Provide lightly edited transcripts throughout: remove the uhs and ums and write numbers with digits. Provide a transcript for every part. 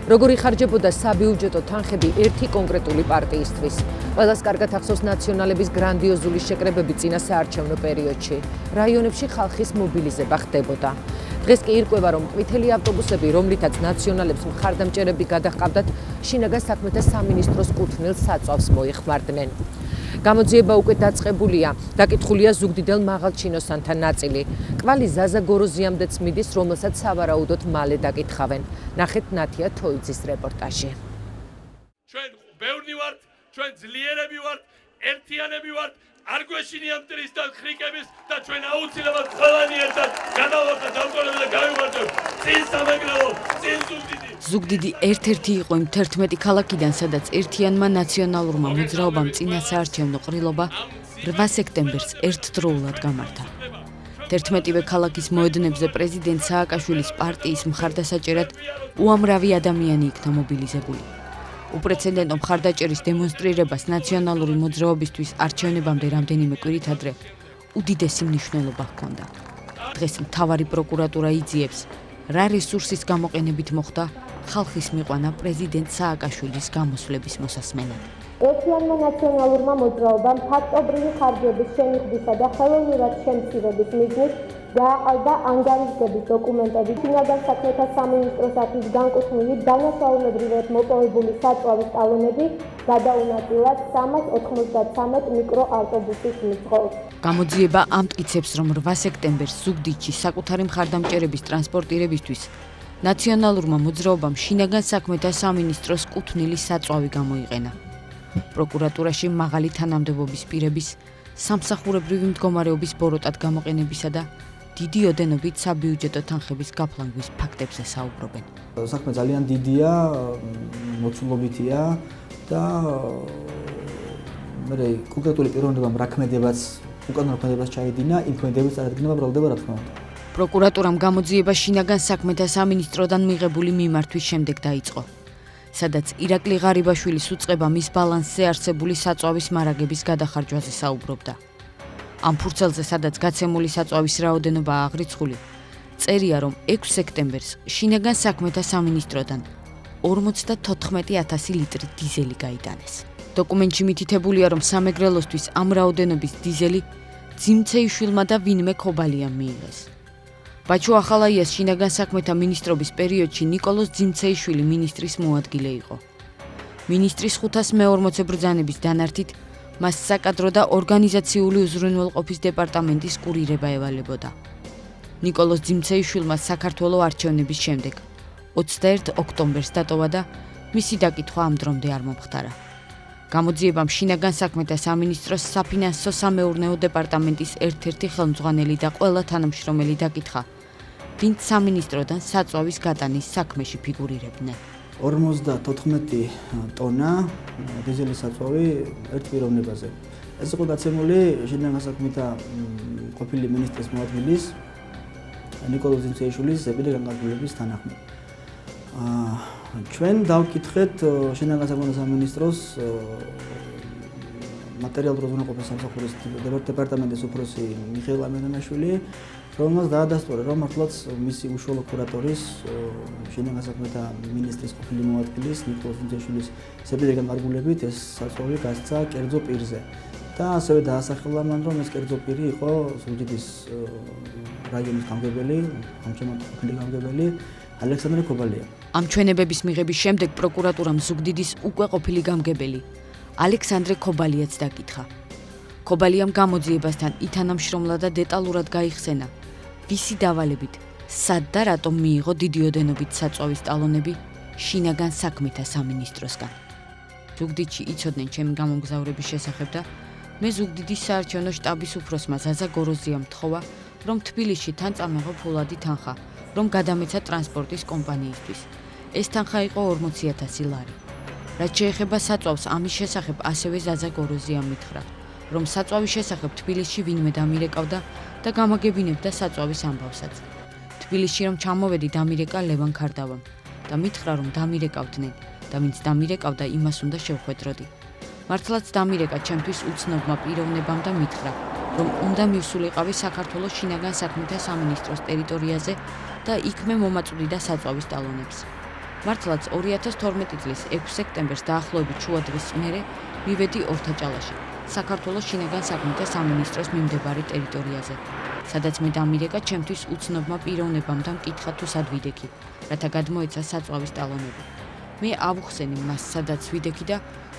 როგორი ხარჯებოდა საბიუჯეტო თანხები ერთი კონკრეტული პარტიისთვის. ყველას კარგად ახსოვს ნაციონალების გრანდიოზული შეკრებები წინა საარჩევნო პერიოდში. რაიონებში ხალხის მობილიზება ხდებოდა. დღეს კი ირკვევა, რომ ყვითელი ავტობუსები, რომლითაც ნაციონალებს მხარდამჭერები გადაჰყავდათ, შინაგან საქმეთა სამინისტროს კუთვნილ საწვავს მოიხმარდნენ. გამოძიება უკვე დაწყებულია, დაკითხულია ზუგდიდელ მაღალჩინოსანთა ნაწილი. კვალი ზაზა გოროზიამდეც მიდის, რომელსაც სავარაუდოდ მალე დაკითხავენ. ნახეთ ნათია თოიძის რეპორტაჟი. ჩვენ ბევრი ვართ, ჩვენ ძლიერები ვართ, ერთიანები ვართ, არ გვეშინია მტრის და ხრიკების და ჩვენ აუცილებლად ყველანი ერთად გადავარდეთ ავტორები და გავიმართოთ წინ სამეგრელო, წინ ზუგდიდი. ზუგდიდი ერთ-ერთი იყო იმ 11 ქალაქიდან, სადაც ერთიანმა ნაციონალურმა მოძრაობამ წინა საარჩევნო ყრილობა 8 სექტემბერს ერთდროულად გამართა. 11-ვე ქალაქის მოედნებზე პრეზიდენტ სააკაშვილის პარტიის მხარდასაჭერად უამრავი ადამიანი იქნა მობილიზებული. უპრეცედენტო მხარდაჭერის დემონსტრირებას ნაციონალური მოძრაობისთვის არჩევნებამდე რამდენიმე კვირით ადრე უდიდესი მნიშვნელობა ჰქონდა. დღეს მთავარი პროკურატურა იძიებს, რა რესურსის გამოყენებით მოხდა ხალხის მიყვანა პრეზიდენტ სააკაშვილის გამოსვლების მოსასმენად. ერთიანმა ნაციონალურმა მოძრაობამ ფაქტობრივი ხარჯების შემიღებისა და ხელოვნურად შემცირების მიზნით გააყალდა ანგარიშგების დოკუმენტები შინაგან საქმეთა სამინისტროსათვის განკუთვნილი დანაშაულებრივად მოპოვებული საწვავის ტალონები გადაუნაწილად 393 მიკროავტობუსის მძღოლს. გამოძიება ამტკიცებს, რომ 8 სექტემბერს ზუგდიდში საკუთარი მხარდამჭერების ტრანსპორტირებისთვის ნაციონალურმა მოძრაობამ შინაგან საქმეთა სამინისტროს კუთვნილი საწვავი გამოიყენა. პროკურატურაში მაღალი თანამდებობის პირების სამსახურებრივი მდგომარეობის ბოროტად გამოყენებისა და დიდი ოდენობით საბიუჯეტო თანხების გაფლანგვის ფაქტებზე საუბრობენ. საქმე ძალიან დიდია, მოცულობითია და მე კონკრეტული პიროვნებამ რა ქმედებაც, უკანონო ქმედებას ჩაიდინა, იმ ქმედების წარადგინება ბრალდება რა თქმა უნდა. პროკურატურამ გამოძიება შინაგან საქმეთა სამინისტროდან მიღებული მიმართვის შემდეგ დაიწყო, სადაც ირაკლი ღარიბაშვილის უწყება მის ბალანსზე არსებული საწვავის მარაგების გადახარჯვაზე საუბრობდა. ამ ფურცელზე, სადაც გაცემული საწვავის რაოდენობაა აღრიცხული, წერია, რომ 6 სექტემბერს შინაგან საქმეთა სამინისტროდან 54,000 ლიტრი დიზელი გაიტანეს. დოკუმენტში მითითებულია, რომ სამეგრელოსთვის ამ რაოდენობის დიზელი ძიმცეიშვილმა და ვინმე ქობალიამ მიიღეს. ბაჩო ახალაიას შინაგან საქმეთა მინისტრობის პერიოდში ნიკოლოზ ძიმცეიშვილი მინისტრის მოადგილე იყო. მინისტრის 540 ბრძანების დანართით მას საკადრო და ორგანიზაციული უზრუნველყოფის დეპარტამენტის კურირება ევალებოდა. ნიკოლოზ ძიმცეიშვილმა საქართველოს არჩევნების შემდეგ 21 ოქტომბერს დატოვა და მისი დაკითხვა ამ დრომდე არ მომხდარა. გამოძიებამ შინაგან საქმეთა სამინისტროს საფინანსო სამეურნეო დეპარტამენტის ერთ-ერთი ხელმძღვანელი და ყველა თანამშრომელი დაკითხა, ვინც სამინისტროდან საწვავის გატანის საქმეში ფიგურირებდნენ. 54 ტონა დიზელის საწვავი ერთ პიროვნებაზე. ეს იყო დაცემული შინაგან საქმეთა ყოფილი მინისტრის მოადგილის ნიკოლოზ ძიმცეიშვილის ზეპირი განკარგულების თანახმად. ჩვენ დავკითხეთ შინაგან საქმეთა სამინისტროს მატერიალურ უზრუნველყოფის სამსახურის დეპარტამენტის უფროსი მიხეილ ამირანაშვილი, რომელმაც დაადასტურა, რომ მართლაც მისი უშუალო კურატორის შინაგან საქმეთა მინისტრის ყოფილი მოადგილის ნიკოლოზ ძიმცეიშვილის ზეპირი განკარგულებით ეს საწვავი გასცა კერძო პირზე. და ასევე დაასახელა მან, რომ ეს კერძო პირი იყო ზუგდიდის რაიონის გამგებელი, ამჟამად ყოფილი გამგებელი ალექსანდრე ქობალია. ამ ჩვენებების მიღების შემდეგ პროკურატურამ ზუგდიდის უკვე ყოფილი გამგებელი ალექსანდრე ქობალიაც დაკითხა. ქობალიამ გამოძიებასთან ითანამშრომლა და დეტალურად გაიხსენა, ვისი დავალებით, სად და რატომ მიიღო დიდი ოდენობით საწვავის ტალონები შინაგან საქმეთა სამინისტროსგან. ზუგდიდში იცოდნენ ჩემი გამომგზავრების შესახებ და მე ზუგდიდის საარჩევნო შტაბის უფროსმა ზაზა გოროზიამ მთხოვა, რომ თბილისში თან წამეღო ფულადი თანხა, რომ გადამეცა ტრანსპორტის კომპანიისთვის. ეს თანხა იყო 40,000 ლარი. რაც შეეხება საწვავს, ამის შესახებ ასევე ზაზა გოროზიამ მითხრა, რომ საწვავის შესახებ თბილისში ვინმე დამირეკავდა და გამაგებინებდა საწვავის ამბავსაც. თბილისში რომ ჩამოვედი, დამირეკა ლევან ქარდავამ და მითხრა, რომ დამირეკავდნენ და ვინც დამირეკავდა, იმას უნდა შევხვედროდი. მართლაც დამირეკა ჩემთვის უცნობმა პიროვნებამ და მითხრა, რომ უნდა მივსულიყავი საქართველოს შინაგან საქმეთა სამინისტროს ტერიტორიაზე და იქ მე მომაწვდიდა საწვავის ტალონებს. მართლაც 2012 წლის 6 სექტემბერს დაახლოებით შუა დღის მერე მივედი ორთაჭალაში, საქართველოს შინაგან საქმეთა სამინისტროს მიმდებარე ტერიტორიაზე, სადაც მე დამირეკა ჩემთვის უცნობმა პიროვნებამ და მკითხა თუ სად ვიდექი, რათა გადმოეცა საწვავის ტალონები. მე ავუხსენი მას, სადაც ვიდექი და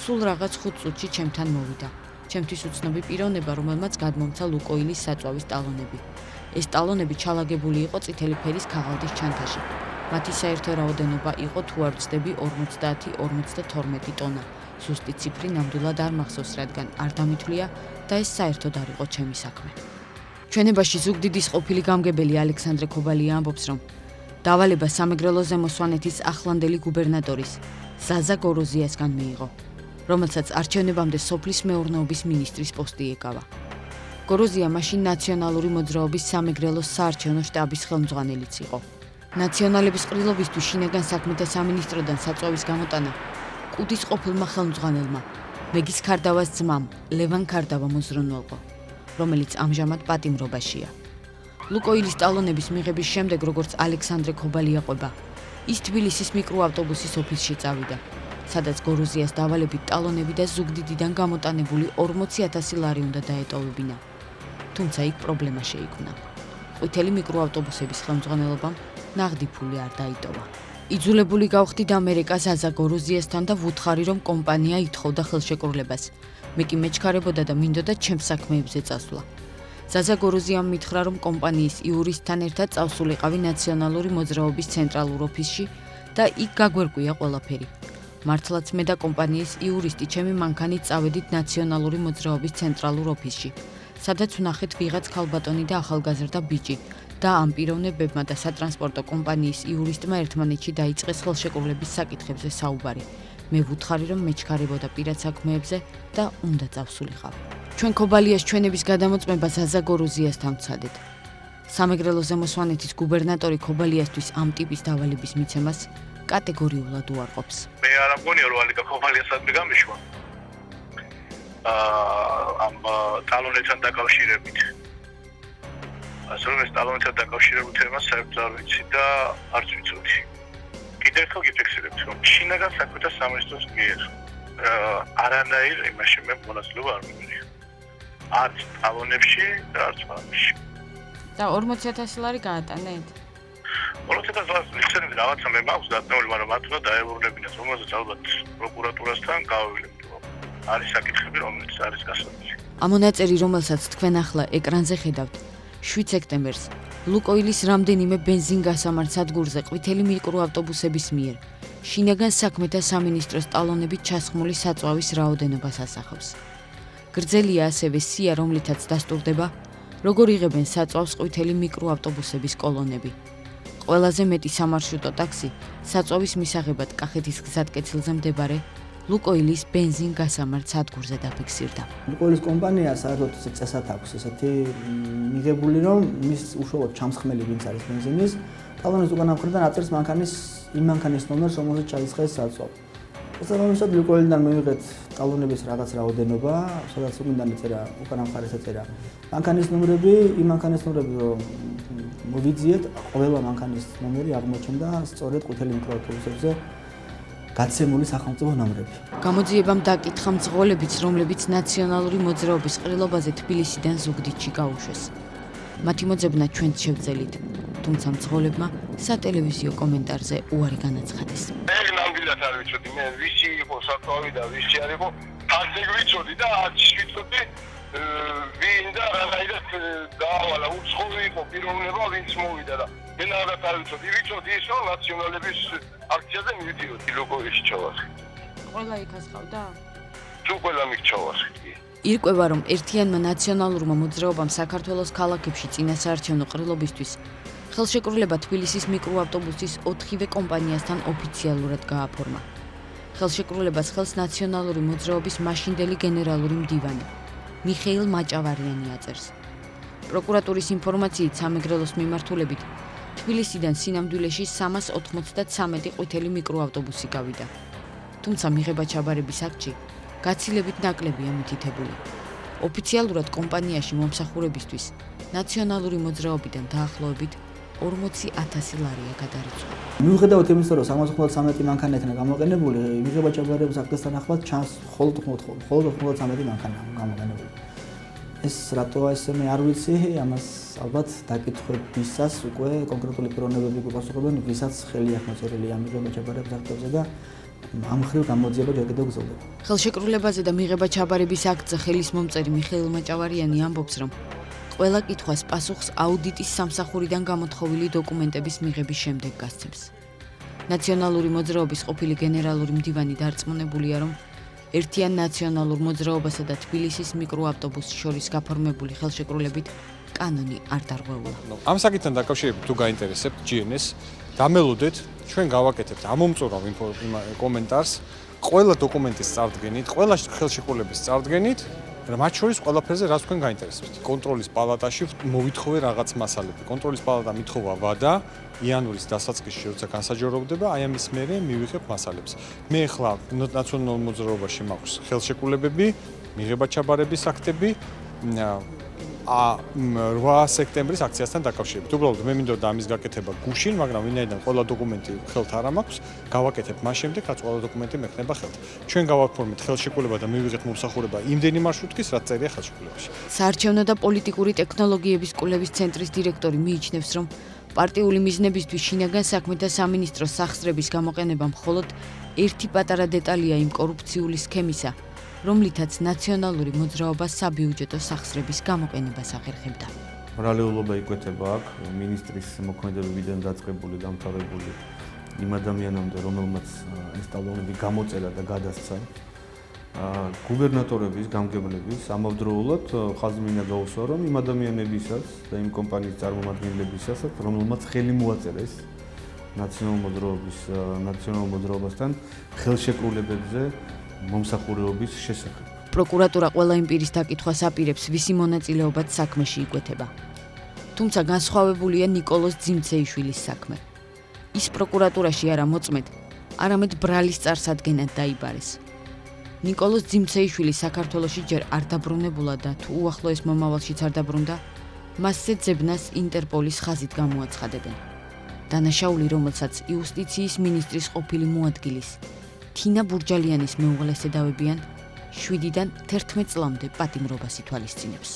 სულ რაღაც 5 წუთში ჩემთან მოვიდა. ჩემთვის უცნობი პიროვნება, რომელმაც გადმომცა ლუკოილის საწვავის ტალონები. ეს ტალონები ჩალაგებული იყო წითელი ფერის ქაღალდის ჩანთაში. მათი საერთო რაოდენობა იყო, თუ არ ვცდები, 50-52 ტონა. ზუსტი ციფრი ნამდვილად არ მახსოვს, რადგან არ დამითვლია და ეს საერთოდ არ იყო ჩემი საქმე. ჩვენებაში ზუგდიდის ყოფილი გამგებელი ალექსანდრე ქობალია ამბობს, რომ დავალება სამეგრელო ზემო სვანეთის ახლანდელი გუბერნატორის ზაზა გოროზიასგან მიიღო, რომელსაც არჩევნებამდე სოფლის მეურნეობის მინისტრის პოსტი ეკავა. გოროზია მაშინ ნაციონალური მოძრაობის სამეგრელოს საარჩევნო შტაბის ხელმძღვანელიც იყო. ნაციონალების ყრილობისთვის შინაგან საქმეთა სამინისტროდან საწვავის გამოტანა კუდის ყოფილმა ხელმძღვანელმა, მეგის ქარდავას ძმამ, ლევან ქარდავა მოზრუნველყო, რომელიც ამჟამად პატიმრობაშია. ლუკოილის ტალონების მიღების შემდეგ, როგორც ალექსანდრე ქობალია ყვება, ის თბილისის მიკროავტობუსის ოფისში წავიდა, სადაც გოროზიას დავალებით ტალონები და ზუგდიდიდან გამოტანებული 40,000 ლარი უნდა დაეტოვებინა. თუმცა იქ პრობლემა შეიქმნა. ყვითელი მიკროავტობუსების ხელმძღვანელობამ ნაღდი ფული არ დაიტოვა. იძულებული გავხდით ამერიკა ზაზა გოროზიასთან და ვუთხარი, რომ კომპანია ითხოვდა ხელშეკრულებას. მე კი მეჩქარებოდა და მინდოდა ჩემს საქმეებზე წასვლა. ზაზა გოროზიამ მითხრა, რომ კომპანიის იურისტთან ერთად წავსულიყავი ნაციონალური მოძრაობის ცენტრალურ ოფისში და იქ გაგვერკვია ყველაფერი. მართლაც მე და კომპანიის იურისტი ჩემი მანქანით წავედით ნაციონალური მოძრაობის ცენტრალურ ოფისში, სადაც ვნახეთ ვიღაც ქალბატონი და ახალგაზრდა ბიჭი და ამ პიროვნებებმა და სატრანსპორტო კომპანიის იურისტმა ერთმანეთში დაიწყეს ხელშეკრულების საკითხებზე საუბარი. მე ვუთხარი, რომ მეჩქარებოდა პირად საქმეებზე და უნდა წავსულიყავ. ჩვენ ქობალიას ჩვენების გადამოწმება ზაზა გოროზიასთან ვცადეთ. სამეგრელო ზემო სვანეთის გუბერნატორი ქობალიასთვის ამ ტიპის დავალების მიცემას კატეგორიულად უარყოფს. მე არ ამგონია, რომ ალიკა ქობალიასადმი გამიშვა. ამ ტალონებთან დაკავშირებით. ასე რომ ეს ტალონებთან დაკავშირებულ თემას საერთოდ არ ვიცი და არც ვიცოდი. კიდევ ერთხელ გიფიქსირებთ, რომ შინაგან საქმეთა სამინისტროს მიერ არანაირ იმაში მე მონაწილეობა არ მივიღე. არც ტალონებში და არც ამაში. და 40,000 ლარი გაატანეთ? 40,000 ლარი ვიცით რაღაცა მე მაქვს დაწნეული, მაგრამ მათ უნდა დაევრუნებინათ, რომელზეც ალბათ პროკურატურასთან გავივლებ. არის საკითხები, რომელიც არის გასაგები. ამონაწერი, რომელსაც თქვენ ახლა ეკრანზე ხედავთ, 7 სექტემბერს ლუკოილის რამდენიმე ბენზინგასამართ სადგურზე ყვითელი მიკროავტობუსების მიერ შინაგან საქმეთა სამინისტროს ტალონებით ჩასხმული საწვავის რაოდენობას ასახავს. გრძელია ასევე სია, რომლითაც დასტურდება, როგორ იღებენ საწვავს ყვითელი მიკროავტობუსების კოლონები. ყველაზე მეტი სამარშრუტო ტაქსი საწვავის მისაღებად კახეთის გზატკეცილზე მდებარე ლუკოილის ბენზინგასამართ სადგურზე დაფიქსირდა. ლუკოილის კომპანია საერთოდ წესად აქვს ესეთი მიღებული, რომ მის უშუალოდ ჩამსხმელი ვინც არის ბენზინის, ტალონის უკანა მხრიდან აწერს იმ მანქანის ნომერს, რომელზეც ჩაიწყეს საწვავი. შესაბამისად ლუკოილიდან მივიღეთ ტალონების რაღაც რაოდენობა, სადაც უკან ეწერა, უკანა მხარეს ეწერა მანქანის ნომრები, იმ მანქანის ნომრები რომ მოვიძიეთ, ყველა მანქანის ნომერი აღმოჩნდა სწორედ ყვითელი მიკროავტობუსებზე გაცემული სახელმწიფო ნომრები. გამოძიებამ დაკითხა მძღოლებიც, რომლებიც ნაციონალური მოძრაობის ყრილობაზე თბილისიდან ზუგდიდში გაუშვეს. მათი მოძებნა ჩვენც შევძელით, თუმცა მძღოლებმა სატელევიზიო კომენტარზე უარი განაცხადეს. მე ნამდვილად არ ვიცოდი, მე ვისი იყო საწვავი და ვისი არ იყო, ასე ვიცოდი და არც ვიცოდი ვინ და რაღაცა დაავალა, უცხოური იყო პიროვნება, ვინც მოვიდა და მე ნამდვილად არ ვიცოდი, ვიცოდი ის რომ ნაციონალების აქციაზე მივიდიოდი ლუკოილში ჩავარხი. ყველა იქაც ყავდა? თუ ყველა მიქჩავარხი. ირკვევა, რომ ერთიანმა ნაციონალურმა მოძრაობამ საქართველოს ქალაქებში წინასაარჩევნო ყრილობისთვის ხელშეკრულება თბილისის მიკროავტობუსის 4-ვე კომპანიასთან ოფიციალურად გააფორმა. ხელშეკრულებას ხელს ნაციონალური მოძრაობის მაშინდელი გენერალური მდივანი მიხეილ მაჭავარიანი აწერს. პროკურატურის ინფორმაციით სამეგრელოს მიმართულებით თბილისიდან სინამდვილეში 393 ყვითელი მიკროავტობუსი გავიდა. თუმცა მიღება ჩაბარების აქტში გაცილებით ნაკლებია მითითებული. ოფიციალურად კომპანიაში მომსახურებისთვის ნაციონალური მოძრაობიდან დაახლოებით 40,000 ლარია გადარიცხული. მიუხედავად იმისა, რომ 73 მანქანა იქნა გამოყენებული, მიღება ჩაბარების აქტესთან ახლად ჩანს მხოლოდ 93 მანქანა გამოყენებული. ეს რატოა ესე მე არ ვიცი, ამას ალბათ დაკითხვებისას უკვე კონკრეტული პიროვნებები გვიპასუხებენ, ვისაც ხელი აქვს მოწერილი ამ მიღება ჩაბარების აქტებზე და ამ ხრივ გამოძიება ჯერ კიდევ გრძელდება. ხელშეკრულებაზე და მიღება ჩაბარების აქტზე ხელის მომწერი მიხეილ მაჭავარიანი ამბობს, რომ ყველა კითხვას პასუხს აუდიტის სამსახურიდან გამოთხოვილი დოკუმენტების მიღების შემდეგ გასცემს. ნაციონალური მოძრაობის ყოფილი გენერალური მდივანი დარწმუნებულია, რომ ერთიან ნაციონალურ მოძრაობასა და თბილისის მიკროავტობუსს შორის გაფორმებული ხელშეკრულებით კანონი არ დარღვეულა. ამ საკითხთან დაკავშირებით თუ გაინტერესებთ GNS, დამელოდეთ, ჩვენ გავაკეთებთ ამომწურავ კომენტარს, ყველა დოკუმენტის წარდგენით, ყველა ხელშეკრულების წარდგენით, მათ შორის ყველაფერზე რაც თქვენ გაინტერესებთ. კონტროლის პალატაში მოვითხოვე რაღაც მასალები. კონტროლის პალატა მithova ვადა იანვრის დასაწყისში, როცა განსაჯაროვდება, აი ამის მერე მივიღებ მასალებს. მე ახლა ნაციონალურ მოძრაობაში მაქვს ხელშეკრულებები, მიღება ჩაბარების აქტები, 8 სექტემბრის აქციასთან დაკავშირებით. უბრალოდ მე მინდოდა ამის გაკეთება გუშინ, მაგრამ ვინაიდან ყველა დოკუმენტი ხელთ არ მაქვს, გავაკეთებ მას შემდეგ, რაც ყველა დოკუმენტი მექნება ხელთ. ჩვენ გავაფორმეთ ხელშეკრულება და მივიღეთ მომსახურება იმდენი მარშრუტის, რაც წერია ხელშეკრულებაში. საარჩევნო და პოლიტიკური ტექნოლოგიების კვლევის ცენტრის დირექტორი მიიჩნევს, რომ პარტიული მიზნებისთვის შინაგან საქმეთა სამინისტროს სახსრების გამოყენება მხოლოდ ერთი პატარა დეტალია იმ კორუფციული სქემისა, რომლითაც ნაციონალური მოძრაობა საბიუჯეტო სახსრების გამოყენებას ახერხებდა. რეალურობა იკვეთება აქ მინისტრის მოქმედებებიდან დაწყებული დამთავრებული იმ ადამიანამდე, რომელმაც ეს ტალონები გამოწერა და გადასცა. გუბერნატორების გამგებლების ამავდროულად ხაზი მინდა გაუსვა, რომ იმ ადამიანებისაც და იმ კომპანიის წარმომადგენლებისაც, რომელმაც ხელი მოაწერეს ნაციონალურ მოძრაობასთან ხელშეკრულებებზე მომსახურების შესახებ. პროკურატურა ყველა იმ პირის დაკითხვას აპირებს, ვისი მონაწილეობაც საქმეში იკვეთება. თუმცა განსხვავებულია ნიკოლოზ ძიმცეიშვილის საქმე. ის პროკურატურაში არა მოწმედ, არამედ ბრალის წარსადგენად დაიბარეს. ნიკოლოზ ძიმცეიშვილი საქართველოში ჯერ არ დაბრუნებულა და თუ უახლოეს მომავალშიც არ დაბრუნდა, მასზე ძებნას ინტერპოლის ხაზით გამოაცხადებენ. დანაშაული, რომელსაც იუსტიციის მინისტრის ყოფილი მოადგილის თინა ბურჯალიანის მეუღლეს ედავებიან 7-დან 11 წლამდე პატიმრობას ითვალისწინებს.